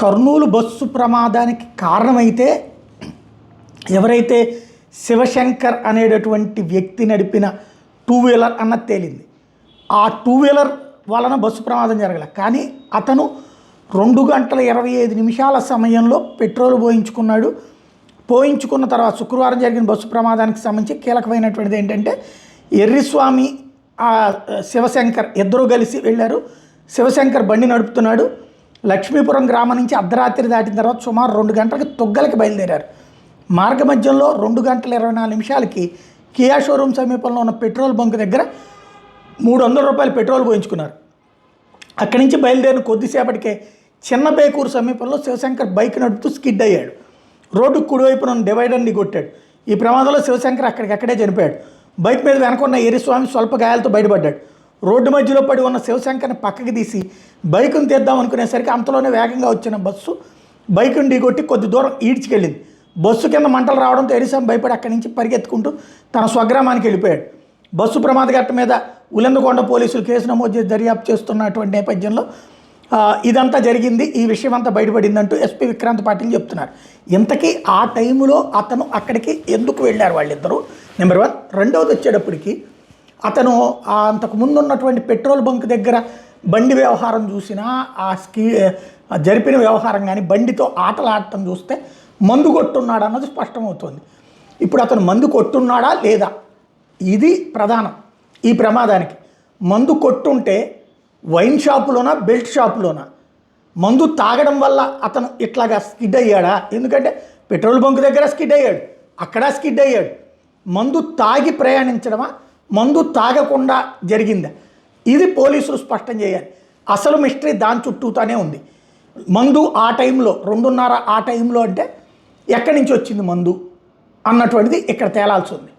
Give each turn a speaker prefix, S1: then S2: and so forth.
S1: Kurnool bus ప్రమాదానికి కారణమైతే ఎవరైతే శివశంకర్ అనేటటువంటి వ్యక్తి నడిపిన టూ వీలర్ అన్నది తేలింది. ఆ టూ వీలర్ వలన బస్సు ప్రమాదం జరగల. కానీ అతను 2 గంటల 25 సమయంలో పెట్రోల్ పోయించుకున్న తర్వాత శుక్రవారం జరిగిన బస్సు ప్రమాదానికి సంబంధించి కీలకమైనటువంటిది ఏంటంటే ఎర్రిస్వామి శివశంకర్ ఇద్దరూ కలిసి వెళ్ళారు. శివశంకర్ బండి నడుపుతున్నాడు. లక్ష్మీపురం గ్రామం నుంచి అర్ధరాత్రి దాటిన తర్వాత సుమారు 2 గంటలకి తొగ్గలకి బయలుదేరారు. మార్గ మధ్యంలో 2 గంటల 24 నిమిషాలకి కియా షోరూమ్ సమీపంలో ఉన్న పెట్రోల్ బంక్ దగ్గర 300 రూపాయలు పెట్రోల్ పోయించుకున్నారు. అక్కడి నుంచి బయలుదేరిన కొద్దిసేపటికే చిన్న బేకూరు సమీపంలో శివశంకర్ బైక్ నడుపుతూ స్కిడ్ అయ్యాడు. రోడ్డు కుడివైపున ఉన్న డివైడర్ని కొట్టాడు. ఈ ప్రమాదంలో శివశంకర్ అక్కడికక్కడే చనిపోయాడు. బైక్ మీద వెనకున్న ఎర్రిస్వామి స్వల్ప గాయాలతో బయటపడ్డాడు. రోడ్డు మధ్యలో పడి ఉన్న శివశంకర్ని పక్కకి తీసి బైకును తీద్దాం అనుకునేసరికి అంతలోనే వేగంగా వచ్చిన బస్సు బైకును ఢీకొట్టి కొద్ది దూరం ఈడ్చుకెళ్ళింది. బస్సు కింద మంటలు రావడంతో ఎర్రిస్వామి భయపడి అక్కడి నుంచి పరిగెత్తుకుంటూ తన స్వగ్రామానికి వెళ్ళిపోయాడు. బస్సు ప్రమాద ఘట్టం మీద ఉలెందకొండ పోలీసులు కేసు నమోదు చేసి దర్యాప్తు చేస్తున్నటువంటి నేపథ్యంలో ఇదంతా జరిగింది, ఈ విషయం అంతా బయటపడిందంటూ ఎస్పీ విక్రాంత్ పాటిల్ చెప్తున్నారు. ఇంతకీ ఆ టైంలో అతను అక్కడికి ఎందుకు వెళ్ళారు వాళ్ళిద్దరూ? నెంబర్ 1. రెండవది వచ్చేటప్పటికి అతను అంతకుముందు ఉన్నటువంటి పెట్రోల్ బంక్ దగ్గర బండి వ్యవహారం చూసినా జరిపిన వ్యవహారం కానీ బండితో ఆటలు ఆడటం చూస్తే మందు కొట్టున్నాడా అన్నది స్పష్టమవుతుంది. ఇప్పుడు అతను మందు కొట్టున్నాడా లేదా, ఇది ప్రధానం ఈ ప్రమాదానికి. మందు కొట్టుంటే వైన్ షాపులోనా బెల్ట్ షాపులోనా? మందు తాగడం వల్ల అతను ఇట్లాగా స్కిడ్ అయ్యాడా? ఎందుకంటే పెట్రోల్ బంక్ దగ్గర స్కిడ్ అయ్యాడు, అక్కడ స్కిడ్ అయ్యాడు. మందు తాగి ప్రయాణించడమా, మందు తాగకుండా జరిగిందా? ఇది పోలీసులు స్పష్టం చేయాలి. అసలు మిస్టరీ దాని చుట్టూతానే ఉంది. మందు ఆ టైంలో 2:30 ఆ టైంలో అంటే ఎక్కడి నుంచి వచ్చింది మందు అన్నటువంటిది ఇక్కడ తేలాల్సి ఉంది.